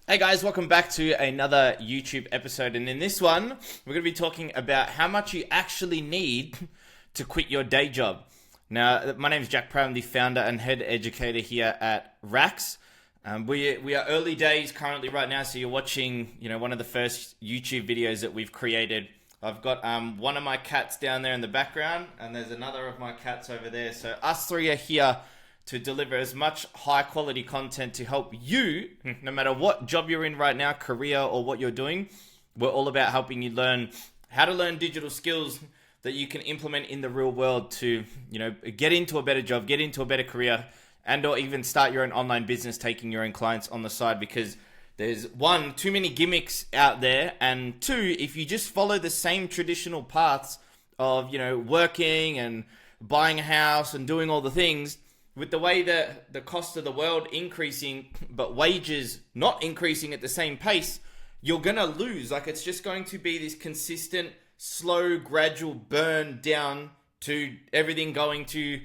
Hey guys, welcome back to another YouTube episode, and in this one, we're going to be talking about how much you actually need to quit your day job. Now, my name is Jack Pratt. I'm the founder and head educator here at Rax. We are early days currently right now, so you're watching, one of the first YouTube videos that we've created. I've got one of my cats down there in the background, and there's another of my cats over there. So us three are here to deliver as much high quality content to help you, no matter what job you're in right now, career or what you're doing. We're all about helping you learn how to learn digital skills that you can implement in the real world to, get into a better job, get into a better career, and or even start your own online business, taking your own clients on the side, because there's one, too many gimmicks out there, and two, if you just follow the same traditional paths of, working and buying a house and doing all the things, with the way that the cost of the world increasing, but wages not increasing at the same pace, you're going to lose. Like, it's just going to be this consistent, slow, gradual burn down to everything going to,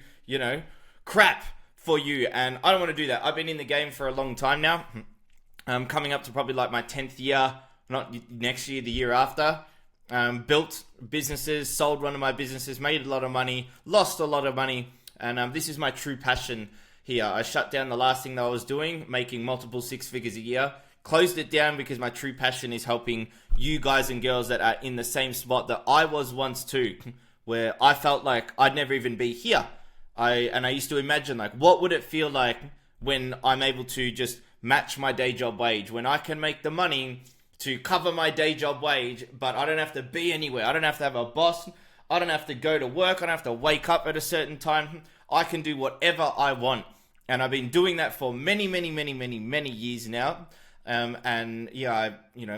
crap for you. And I don't want to do that. I've been in the game for a long time now. I'm coming up to probably like my 10th year, not next year, the year after. Built businesses, sold one of my businesses, made a lot of money, lost a lot of money. And this is my true passion here. I shut down the last thing that I was doing, making multiple six figures a year, closed it down because my true passion is helping you guys and girls that are in the same spot that I was once too, where I felt like I'd never even be here. I used to imagine, like, what would it feel like when I'm able to just match my day job wage, when I can make the money to cover my day job wage, but I don't have to be anywhere. I don't have to have a boss. I don't have to go to work. I don't have to wake up at a certain time. I can do whatever I want. And I've been doing that for many, many, many, many, many years now. I've,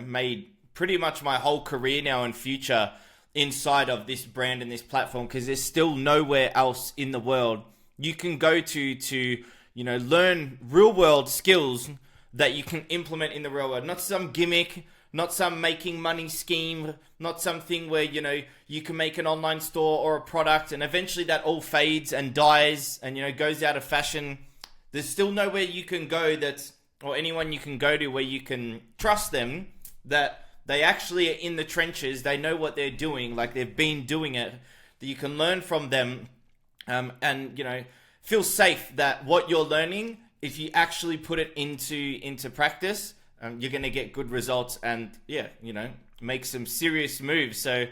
made pretty much my whole career now and future inside of this brand and this platform, because there's still nowhere else in the world you can go to learn real world skills that you can implement in the real world. Not some gimmick, not some making money scheme, not something where, you can make an online store or a product and eventually that all fades and dies and, goes out of fashion. There's still nowhere you can go or anyone you can go to where you can trust them that they actually are in the trenches. They know what they're doing, like they've been doing it, that you can learn from them and, feel safe that what you're learning, if you actually put it into practice, you're going to get good results and, make some serious moves. So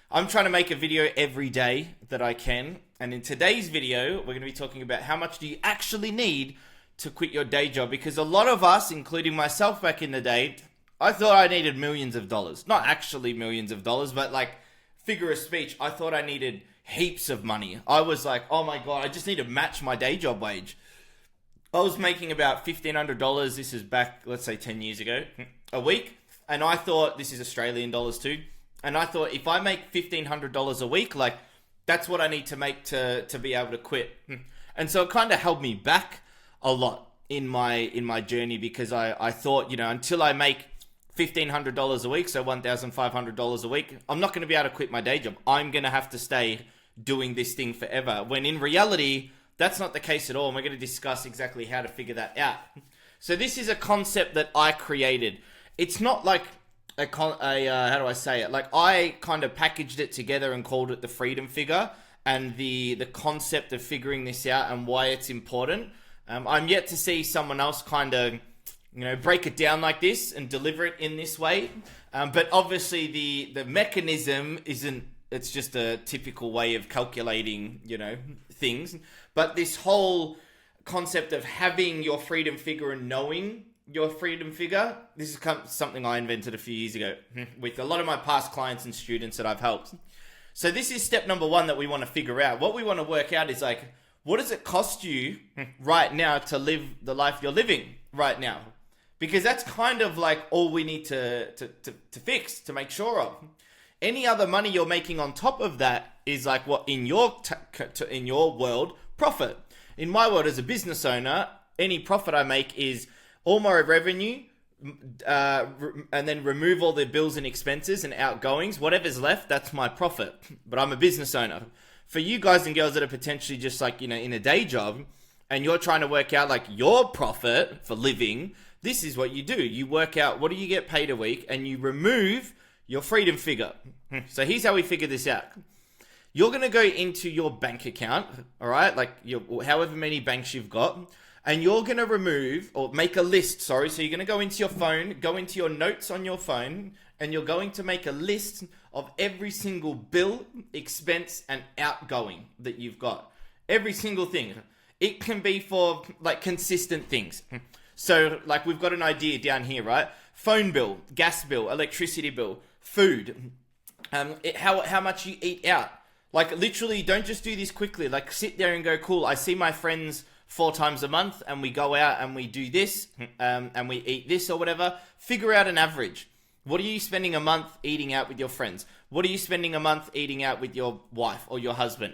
I'm trying to make a video every day that I can. And in today's video, we're going to be talking about how much do you actually need to quit your day job? Because a lot of us, including myself back in the day, I thought I needed millions of dollars. Not actually millions of dollars, but like figure of speech. I thought I needed heaps of money. I was like, oh my God, I just need to match my day job wage. I was making about $1,500, this is back, let's say 10 years ago, a week. And I thought, this is Australian dollars too. And I thought, if I make $1,500 a week, like, that's what I need to make to be able to quit. And so it kind of held me back a lot in my journey, because I thought, until I make $1,500 a week, so $1,500 a week, I'm not going to be able to quit my day job. I'm going to have to stay doing this thing forever. When in reality, that's not the case at all, and we're going to discuss exactly how to figure that out. So this is a concept that I created. It's not like how do I say it? Like, I kind of packaged it together and called it the freedom figure, and the concept of figuring this out and why it's important. I'm yet to see someone else kind of, break it down like this and deliver it in this way. But obviously the mechanism isn't, it's just a typical way of calculating, things. But this whole concept of having your freedom figure and knowing your freedom figure, this is something I invented a few years ago with a lot of my past clients and students that I've helped. So this is step number one that we want to figure out. What we want to work out is, like, what does it cost you right now to live the life you're living right now? Because that's kind of like all we need to fix, to make sure of. Any other money you're making on top of that is like what in your world, profit. In my world as a business owner, any profit I make is all my revenue, and then remove all the bills and expenses and outgoings. Whatever's left, that's my profit. But I'm a business owner. For you guys and girls that are potentially just like, in a day job, and you're trying to work out like your profit for living, This is what you do. You work out what do you get paid a week and you remove your freedom figure. So here's how we figure this out. You're going to go into your bank account, all right? Like however many banks you've got, and you're going to remove or make a list, sorry. So you're going to go into your phone, go into your notes on your phone, and you're going to make a list of every single bill, expense, and outgoing that you've got. Every single thing. It can be for like consistent things. So like we've got an idea down here, right? Phone bill, gas bill, electricity bill, food, how much you eat out. Like literally don't just do this quickly. Like sit there and go, cool, I see my friends 4 times a month and we go out and we do this and we eat this or whatever. Figure out an average. What are you spending a month eating out with your friends? What are you spending a month eating out with your wife or your husband?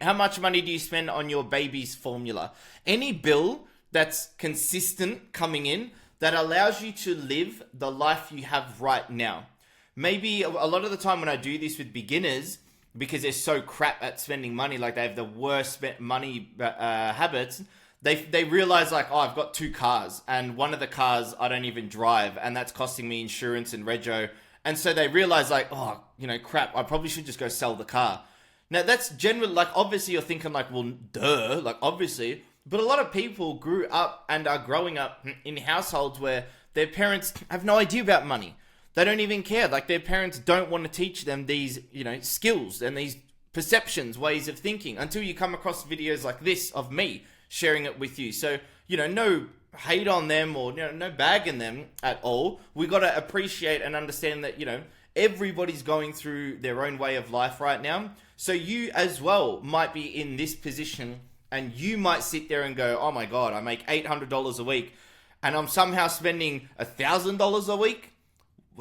How much money do you spend on your baby's formula? Any bill that's consistent coming in that allows you to live the life you have right now. Maybe a lot of the time when I do this with beginners, because they're so crap at spending money, like they have the worst money habits, they realize like, oh, I've got 2 cars and one of the cars I don't even drive and that's costing me insurance and rego. And so they realize like, oh, crap, I probably should just go sell the car. Now that's generally like, obviously you're thinking like, well, duh, like obviously, but a lot of people grew up and are growing up in households where their parents have no idea about money. They don't even care. Like their parents don't want to teach them these, skills and these perceptions, ways of thinking until you come across videos like this of me sharing it with you. So, no hate on them or no bagging them at all. We got to appreciate and understand that, everybody's going through their own way of life right now. So you as well might be in this position and you might sit there and go, oh my God, I make $800 a week and I'm somehow spending $1,000 a week.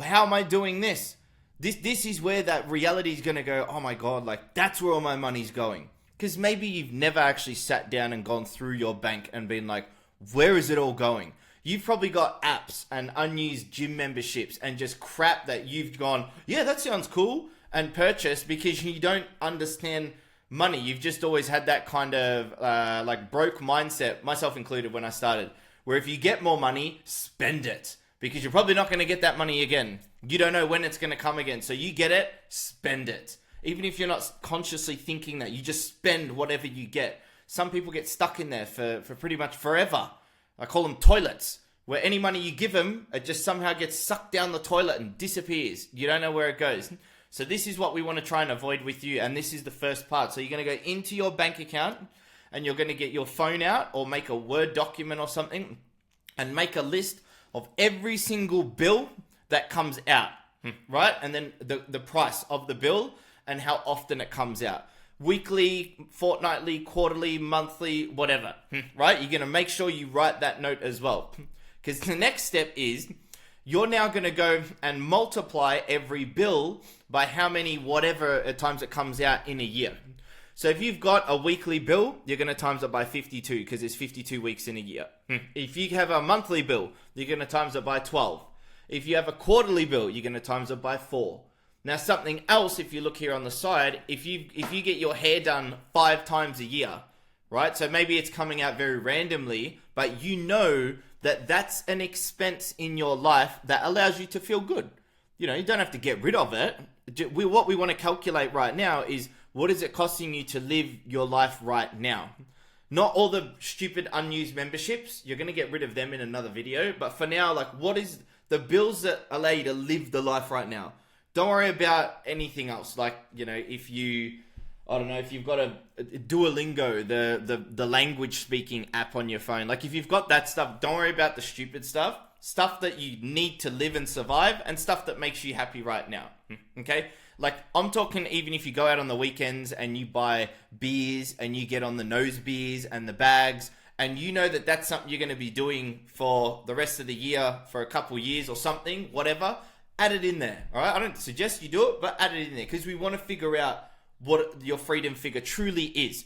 How am I doing this? This is where that reality is going to go, oh my God, like that's where all my money's going. Because maybe you've never actually sat down and gone through your bank and been like, where is it all going? You've probably got apps and unused gym memberships and just crap that you've gone, yeah, that sounds cool, and purchased because you don't understand money. You've just always had that kind of like broke mindset, myself included when I started, where if you get more money, spend it. Because you're probably not going to get that money again. You don't know when it's going to come again. So you get it, spend it. Even if you're not consciously thinking that, you just spend whatever you get. Some people get stuck in there for pretty much forever. I call them toilets, where any money you give them, it just somehow gets sucked down the toilet and disappears. You don't know where it goes. So this is what we want to try and avoid with you. And this is the first part. So you're going to go into your bank account and you're going to get your phone out or make a Word document or something and make a list of every single bill that comes out, right? And then the price of the bill and how often it comes out. Weekly, fortnightly, quarterly, monthly, whatever, right? You're going to make sure you write that note as well. Because the next step is you're now going to go and multiply every bill by how many whatever times it comes out in a year. So if you've got a weekly bill, you're going to times it by 52 because there's 52 weeks in a year. If you have a monthly bill, you're going to times it by 12. If you have a quarterly bill, you're going to times it by 4. Now something else, if you look here on the side, if you get your hair done 5 times a year, right? So maybe it's coming out very randomly, but you know that that's an expense in your life that allows you to feel good. You don't have to get rid of it. What we want to calculate right now is what is it costing you to live your life right now? Not all the stupid unused memberships. You're going to get rid of them in another video. But for now, like what is the bills that allow you to live the life right now? Don't worry about anything else. Like, if you've got a Duolingo, the language speaking app on your phone. Like if you've got that stuff, don't worry about the stupid stuff. Stuff that you need to live and survive and stuff that makes you happy right now. Okay? Like I'm talking even if you go out on the weekends and you buy beers and you get on the nose beers and the bags and you know that that's something you're going to be doing for the rest of the year for a couple years or something, whatever, add it in there. All right? I don't suggest you do it, but add it in there because we want to figure out what your freedom figure truly is.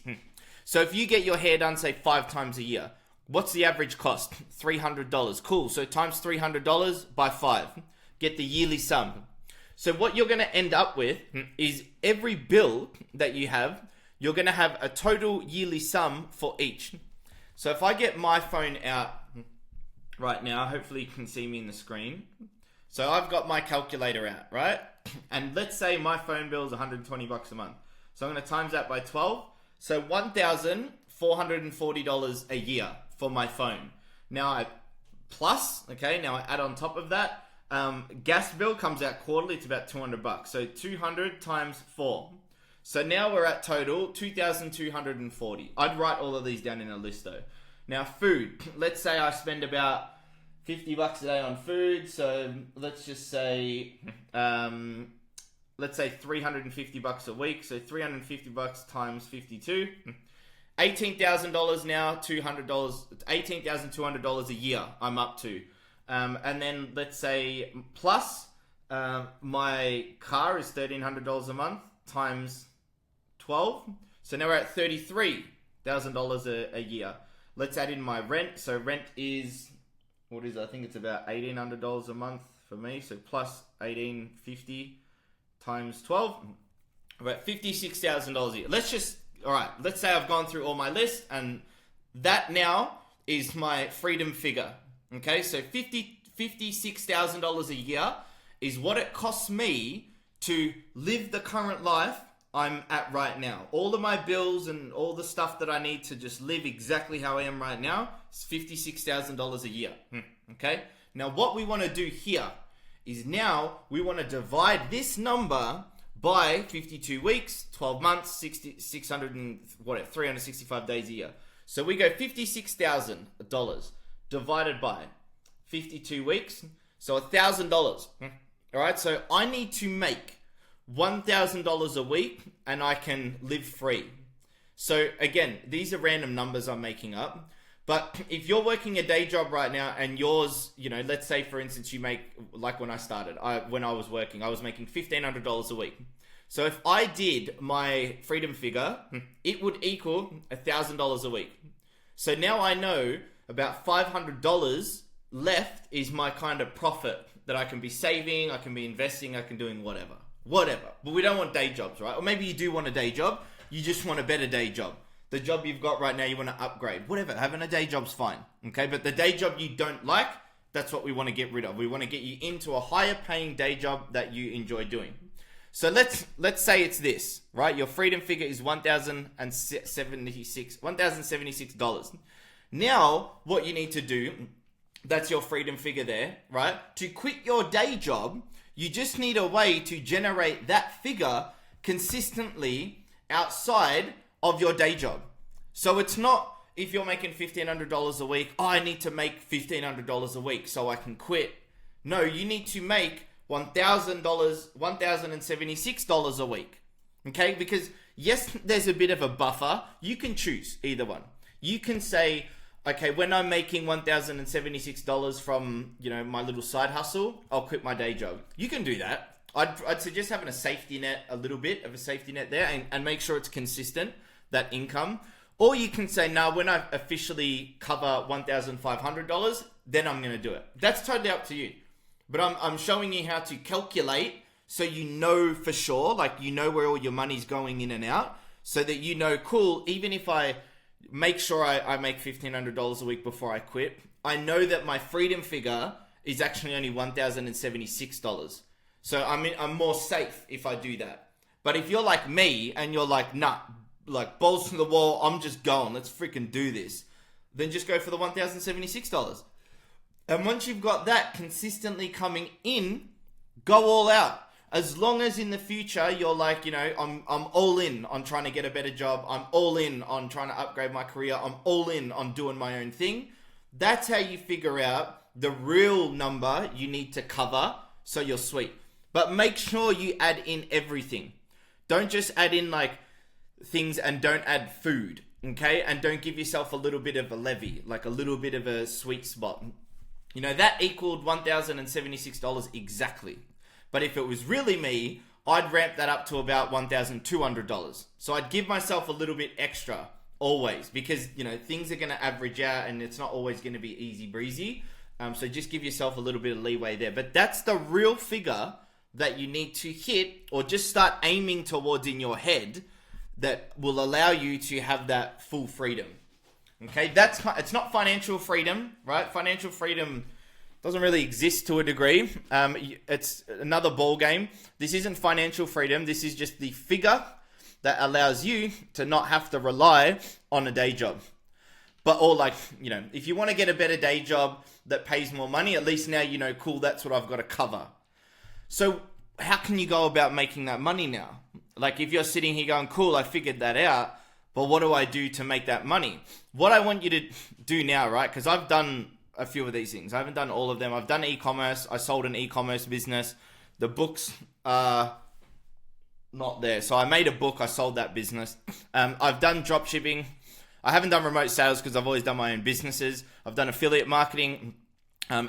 So if you get your hair done, say 5 times a year, what's the average cost? $300. Cool. So times $300 by 5. Get the yearly sum. So what you're going to end up with is every bill that you have, you're going to have a total yearly sum for each. So if I get my phone out right now. Hopefully you can see me in the screen. So I've got my calculator out, right? And let's say my phone bill is $120 a month. So I'm going to times that by 12. So $1,440 a year for my phone. Now I add on top of that, gas bill comes out quarterly. It's about $200. So 200 times 4. So now we're at total 2,240. I'd write all of these down in a list though. Now food, let's say I spend about $50 a day on food. So let's just say, $350 a week. So $350 times 52, $18,000 now, $200, $18,200 a year I'm up to. And then let's say plus, my car is $1,300 a month times 12. So now we're at $33,000 a year. Let's add in my rent. So rent is, I think it's about $1,800 a month for me. So plus $1,850 times 12. We're at $56,000 a year. Let's say I've gone through all my list, and that now is my freedom figure. Okay, so $56,000 a year is what it costs me to live the current life I'm at right now. All of my bills and all the stuff that I need to just live exactly how I am right now is $56,000 a year. Okay, now what we want to do here is now we want to divide this number by 52 weeks, 12 months, 365 days a year. So we go $56,000 divided by 52 weeks, so $1,000. All right, so I need to make $1,000 a week and I can live free. So again, these are random numbers I'm making up. But if you're working a day job right now and yours, let's say for instance you make, like when I started, when I was working, I was making $1,500 a week. So if I did my freedom figure, it would equal $1,000 a week. So now I know about $500 left is my kind of profit that I can be saving, I can be investing, I can doing whatever. But we don't want day jobs, right? Or maybe you do want a day job, you just want a better day job. The job you've got right now, you want to upgrade. Whatever, having a day job's fine. Okay, but the day job you don't like, that's what we want to get rid of. We want to get you into a higher paying day job that you enjoy doing. So let's say it's this, right? Your freedom figure is $1,076. Now, what you need to do, that's your freedom figure there, right? To quit your day job, you just need a way to generate that figure consistently outside of your day job. So it's not, if you're making $1,500 a week, I need to make $1,500 a week so I can quit. No, you need to make $1,076 a week. Okay? Because yes, there's a bit of a buffer. You can choose either one. You can say, okay, when I'm making $1,076 from, my little side hustle, I'll quit my day job. You can do that. I'd suggest having a safety net, a little bit of a safety net there, and make sure it's consistent, that income. Or you can say, no, when I officially cover $1,500, then I'm going to do it. That's totally up to you. But I'm showing you how to calculate so you know for sure, like you know where all your money's going in and out, so that you know, cool, even if I make sure I make $1,500 a week before I quit, I know that my freedom figure is actually only $1,076. So I'm more safe if I do that. But if you're like me and you're like, nah, like balls to the wall, I'm just going, let's freaking do this, then just go for the $1,076. And once you've got that consistently coming in, go all out. As long as in the future you're like, I'm all in on trying to get a better job. I'm all in on trying to upgrade my career. I'm all in on doing my own thing. That's how you figure out the real number you need to cover so you're sweet. But make sure you add in everything. Don't just add in like things and don't add food, okay? And don't give yourself a little bit of a levy, like a little bit of a sweet spot. That equaled $1,076 exactly. But if it was really me, I'd ramp that up to about $1,200. So I'd give myself a little bit extra always, because, things are going to average out and it's not always going to be easy breezy. So just give yourself a little bit of leeway there. But that's the real figure that you need to hit, or just start aiming towards in your head, that will allow you to have that full freedom. Okay, it's not financial freedom, right? Financial freedom doesn't really exist to a degree. It's another ball game. This isn't financial freedom. This is just the figure that allows you to not have to rely on a day job. But if you want to get a better day job that pays more money, at least now you know, cool, that's what I've got to cover. So how can you go about making that money now? Like if you're sitting here going, cool, I figured that out, but what do I do to make that money? What I want you to do now, right? Because I've done a few of these things. I haven't done all of them. I've done e-commerce. I sold an e-commerce business. The books are not there. So I made a book. I sold that business. I've done drop shipping. I haven't done remote sales because I've always done my own businesses. I've done affiliate marketing,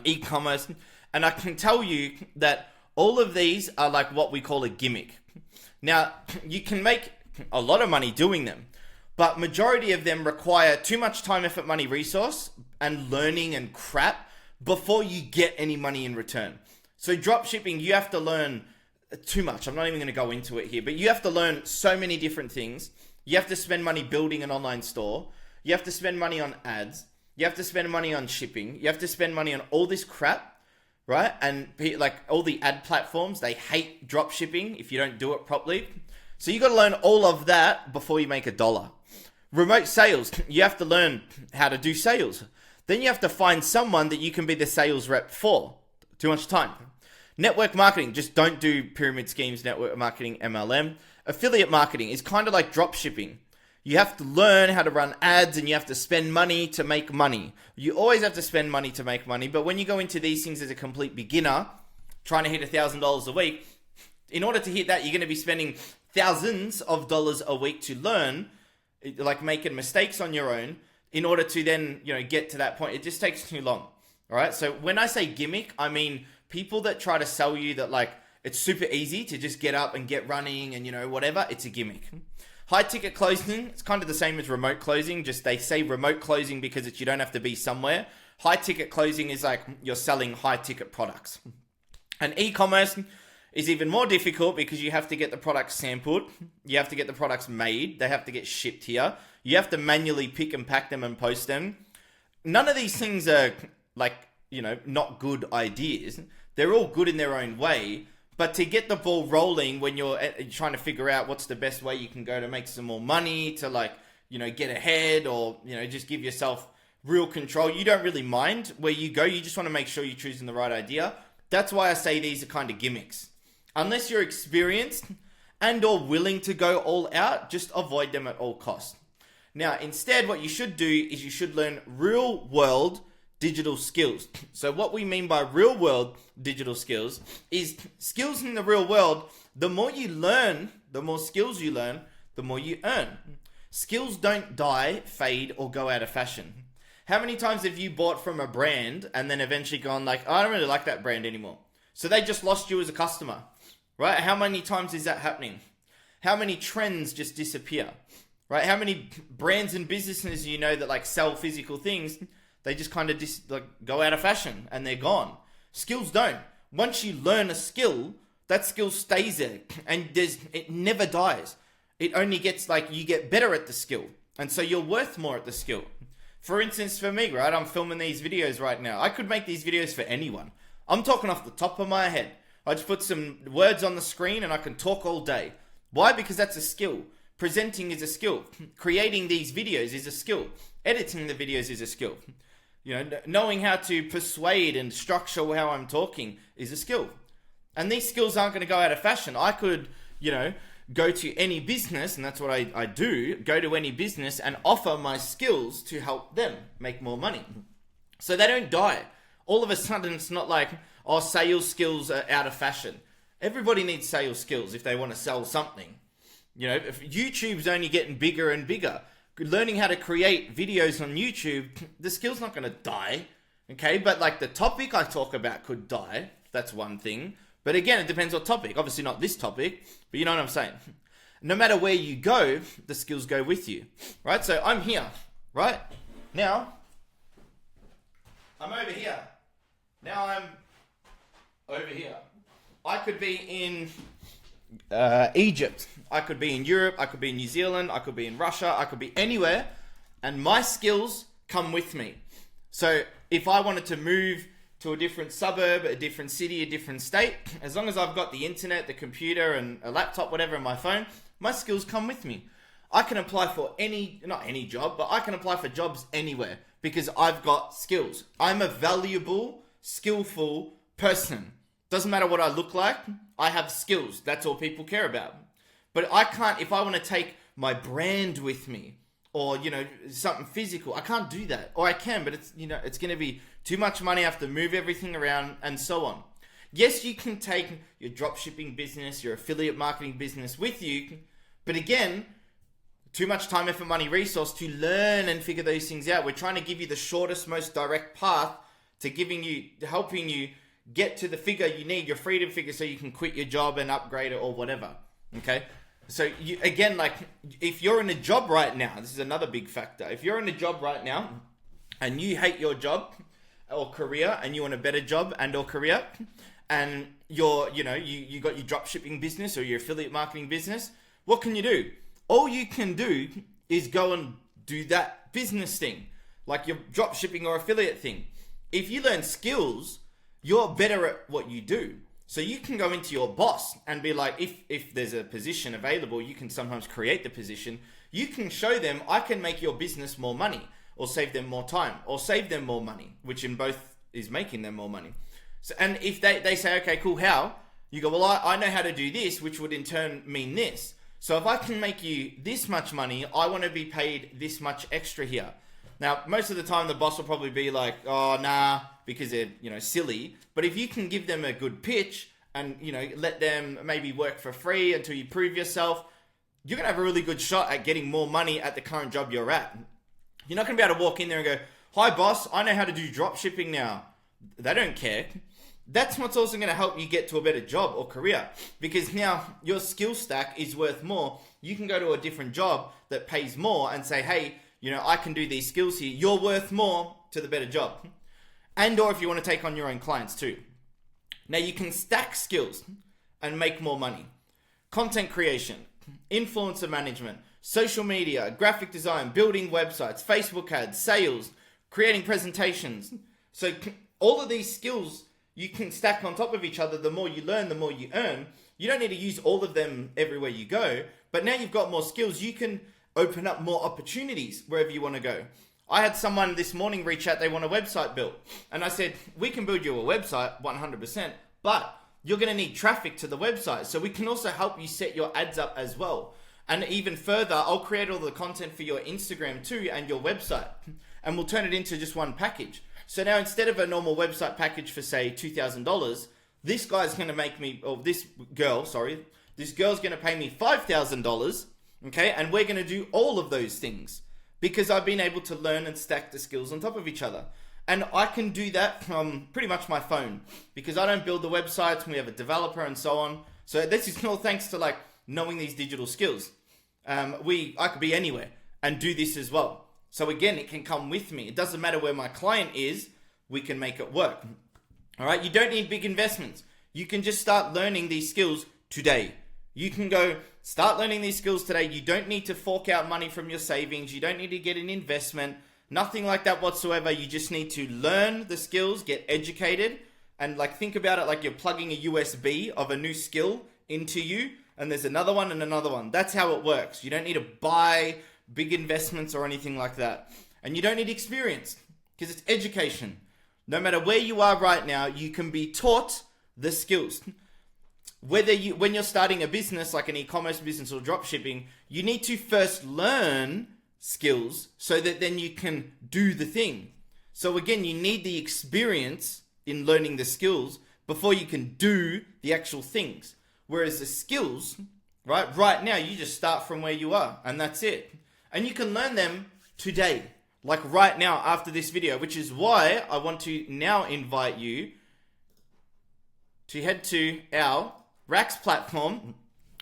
e-commerce. And I can tell you that all of these are like what we call a gimmick. Now, you can make a lot of money doing them, but majority of them require too much time, effort, money, resource, and learning and crap before you get any money in return. So drop shipping, you have to learn too much. I'm not even going to go into it here, but you have to learn so many different things. You have to spend money building an online store. You have to spend money on ads. You have to spend money on shipping. You have to spend money on all this crap, right? And like all the ad platforms, they hate drop shipping if you don't do it properly. So you got to learn all of that before you make $1. Remote sales, you have to learn how to do sales. Then you have to find someone that you can be the sales rep for. Too much time. Network marketing, just don't do pyramid schemes, network marketing, MLM. Affiliate marketing is kind of like drop shipping. You have to learn how to run ads and you have to spend money to make money. You always have to spend money to make money, but when you go into these things as a complete beginner, trying to hit $1,000 a week, in order to hit that, you're going to be spending thousands of dollars a week to learn, like making mistakes on your own, in order to then, get to that point. It just takes too long. All right. So when I say gimmick, I mean people that try to sell you that like it's super easy to just get up and get running and whatever. It's a gimmick. High ticket closing, it's kind of the same as remote closing. Just they say remote closing because you don't have to be somewhere. High ticket closing is like you're selling high ticket products. And e-commerce is even more difficult because you have to get the products sampled. You have to get the products made. They have to get shipped here. You have to manually pick and pack them and post them. None of these things are like, not good ideas. They're all good in their own way. But to get the ball rolling when you're trying to figure out what's the best way you can go to make some more money, to get ahead or, just give yourself real control. You don't really mind where you go. You just want to make sure you're choosing the right idea. That's why I say these are kind of gimmicks. Unless you're experienced and or willing to go all out, just avoid them at all costs. Now, instead, what you should do is you should learn real world digital skills. So what we mean by real world digital skills is skills in the real world. The more you learn, the more skills you learn, the more you earn. Skills don't die, fade, or go out of fashion. How many times have you bought from a brand and then eventually gone like, oh, I don't really like that brand anymore? So they just lost you as a customer, right? How many times is that happening? How many trends just disappear, right? How many brands and businesses that like sell physical things, they just kind of go out of fashion and they're gone. Skills don't. Once you learn a skill, that skill stays there and it never dies. It only gets you get better at the skill. And so you're worth more at the skill. For instance, for me, right, I'm filming these videos right now. I could make these videos for anyone. I'm talking off the top of my head. I just put some words on the screen and I can talk all day. Why? Because that's a skill. Presenting is a skill. Creating these videos is a skill. Editing the videos is a skill. Knowing how to persuade and structure how I'm talking is a skill. And these skills aren't going to go out of fashion. I could, go to any business, and that's what I do, go to any business and offer my skills to help them make more money. So they don't die. All of a sudden, it's not like, sales skills are out of fashion. Everybody needs sales skills if they want to sell something. If YouTube's only getting bigger and bigger, learning how to create videos on YouTube, the skill's not going to die, okay? But the topic I talk about could die. That's one thing. But again, it depends what topic. Obviously not this topic, but you know what I'm saying. No matter where you go, the skills go with you, right? So I'm here, right? Now, I'm over here. Now I'm over here. I could be in Egypt. I could be in Europe. I could be in New Zealand. I could be in Russia. I could be anywhere. and my skills come with me. So if I wanted to move to a different suburb, a different city, a different state, as long as I've got the internet, the computer, and a laptop, whatever, and my phone, my skills come with me. I can apply for not any job, but I can apply for jobs anywhere because I've got skills. I'm a valuable, skillful person. Doesn't matter what I look like, I have skills. That's all people care about. But I can't, if I want to take my brand with me, or, something physical, I can't do that. Or I can, but it's going to be too much money. I have to move everything around and so on. Yes, you can take your dropshipping business, your affiliate marketing business with you, but again, too much time, effort, money, resource to learn and figure those things out. We're trying to give you the shortest, most direct path to helping you get to the figure you need, your freedom figure, so you can quit your job and upgrade it or whatever. Okay? So if you're in a job right now, this is another big factor. If you're in a job right now and you hate your job or career and you want a better job and or career, and you got your dropshipping business or your affiliate marketing business, what can you do? All you can do is go and do that business thing, like your dropshipping or affiliate thing. If you learn skills, you're better at what you do. So you can go into your boss and be like, if there's a position available, you can sometimes create the position. You can show them, I can make your business more money, or save them more time, or save them more money, which in both is making them more money. So, and if they say, okay, cool, how? You go, well, I know how to do this, which would in turn mean this. So if I can make you this much money, I want to be paid this much extra here. Now, most of the time, the boss will probably be like, oh, nah, because they're, silly. But if you can give them a good pitch and, let them maybe work for free until you prove yourself, you're going to have a really good shot at getting more money at the current job you're at. You're not going to be able to walk in there and go, hi, boss, I know how to do drop shipping now. They don't care. That's what's also going to help you get to a better job or career, because now your skill stack is worth more. You can go to a different job that pays more and say, hey, I can do these skills here. You're worth more to the better job. And or if you want to take on your own clients too. Now you can stack skills and make more money. Content creation, influencer management, social media, graphic design, building websites, Facebook ads, sales, creating presentations. So all of these skills you can stack on top of each other. The more you learn, the more you earn. You don't need to use all of them everywhere you go, but now you've got more skills. You can open up more opportunities wherever you want to go. I had someone this morning reach out, they want a website built. And I said, we can build you a website 100%, but you're going to need traffic to the website. So we can also help you set your ads up as well. And even further, I'll create all the content for your Instagram too and your website. And we'll turn it into just one package. So now instead of a normal website package for say $2,000, this girl's going to pay me $5,000. Okay, and we're going to do all of those things because I've been able to learn and stack the skills on top of each other. And I can do that from pretty much my phone because I don't build the websites. We have a developer and so on. So this is all thanks to knowing these digital skills. I could be anywhere and do this as well. So again, it can come with me. It doesn't matter where my client is. We can make it work. All right. You don't need big investments. You can just start learning these skills today. You can go start learning these skills today. You don't need to fork out money from your savings. You don't need to get an investment. Nothing like that whatsoever. You just need to learn the skills, get educated, and think about it like you're plugging a USB of a new skill into you, and there's another one and another one. That's how it works. You don't need to buy big investments or anything like that. And you don't need experience because it's education. No matter where you are right now, you can be taught the skills. When you're starting a business like an e-commerce business or drop shipping, you need to first learn skills so that then you can do the thing. So again, you need the experience in learning the skills before you can do the actual things. Whereas the skills, right now, you just start from where you are and that's it. And you can learn them today, like right now after this video, which is why I want to now invite you to head to our Rax platform.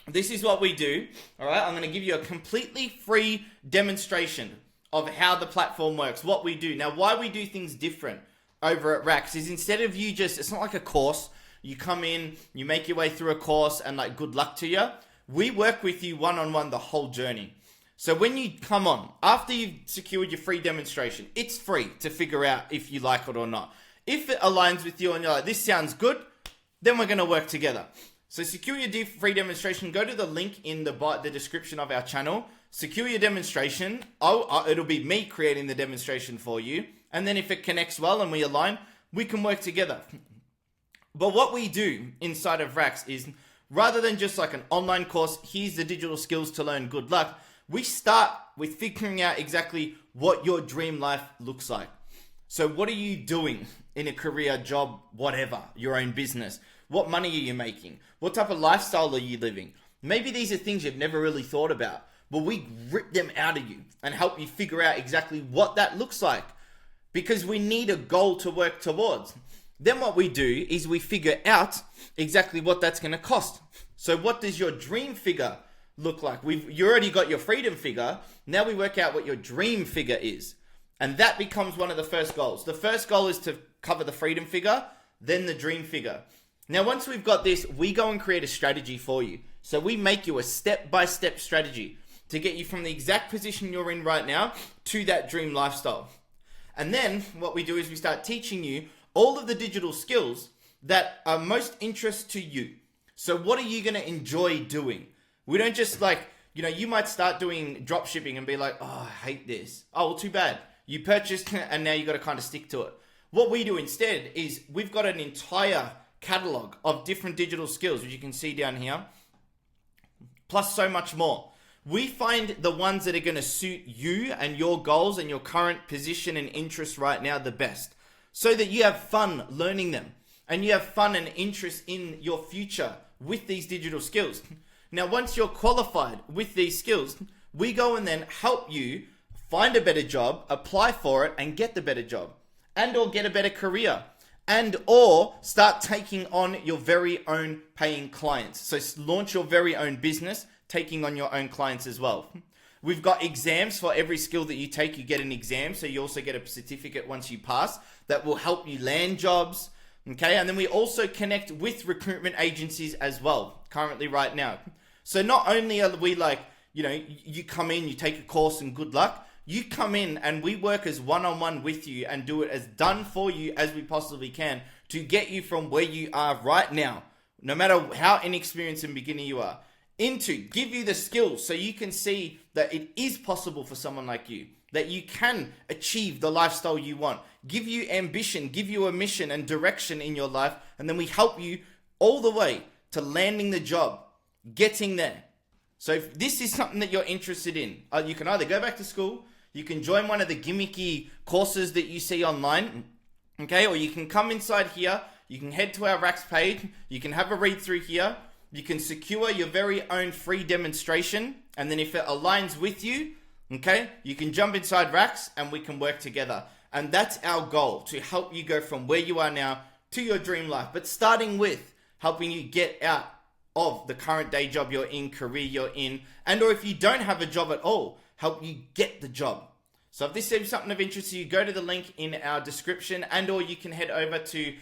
This is what we do. All right, I'm going to give you a completely free demonstration of how the platform works, what we do. Now, why we do things different over at Rax is instead of it's not like a course. You come in, you make your way through a course and good luck to you. We work with you one-on-one the whole journey. So when you come on, after you've secured your free demonstration, it's free to figure out if you like it or not. If it aligns with you and you're like, this sounds good, then we're going to work together. So secure your free demonstration. Go to the link in the description of our channel. Secure your demonstration. It'll be me creating the demonstration for you. And then if it connects well and we align, we can work together. But what we do inside of Rax is, rather than just like an online course, here's the digital skills to learn, good luck, we start with figuring out exactly what your dream life looks like. So what are you doing in a career, job, whatever, your own business? What money are you making? What type of lifestyle are you living? Maybe these are things you've never really thought about, but we rip them out of you and help you figure out exactly what that looks like, because we need a goal to work towards. Then what we do is we figure out exactly what that's going to cost. So what does your dream figure look like? You already got your freedom figure. Now we work out what your dream figure is. And that becomes one of the first goals. The first goal is to cover the freedom figure, then the dream figure. Now, once we've got this, we go and create a strategy for you. So we make you a step-by-step strategy to get you from the exact position you're in right now to that dream lifestyle. And then what we do is we start teaching you all of the digital skills that are most interest to you. So what are you going to enjoy doing? We don't just you might start doing drop shipping and be like, oh, I hate this. Oh, well, too bad. You purchased and now you got to kind of stick to it. What we do instead is we've got an entire catalog of different digital skills, which you can see down here, plus so much more. We find the ones that are going to suit you and your goals and your current position and interest right now the best, so that you have fun learning them and you have fun and interest in your future with these digital skills. Now, once you're qualified with these skills, we go and then help you find a better job, apply for it and get the better job, and or get a better career, and or start taking on your very own paying clients. So launch your very own business, taking on your own clients as well. We've got exams for every skill that you take. You get an exam, so you also get a certificate once you pass that will help you land jobs. Okay, and then we also connect with recruitment agencies as well, currently right now. So not only are we you come in, you take a course and good luck. You come in and we work as one-on-one with you and do it as done for you as we possibly can to get you from where you are right now, no matter how inexperienced and beginner you are, into give you the skills so you can see that it is possible for someone like you, that you can achieve the lifestyle you want, give you ambition, give you a mission and direction in your life, and then we help you all the way to landing the job, getting there. So if this is something that you're interested in, you can either go back to school, you can join one of the gimmicky courses that you see online, okay? Or you can come inside here, you can head to our Rax page, you can have a read through here, you can secure your very own free demonstration, and then if it aligns with you, okay, you can jump inside Rax and we can work together. And that's our goal, to help you go from where you are now to your dream life, but starting with helping you get out of the current day job you're in, career you're in, and or if you don't have a job at all, help you get the job. So if this seems something of interest to you, go to the link in our description, and or you can head over to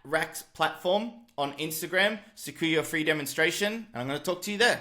@Rax Platform on Instagram, secure your free demonstration, and I'm going to talk to you there.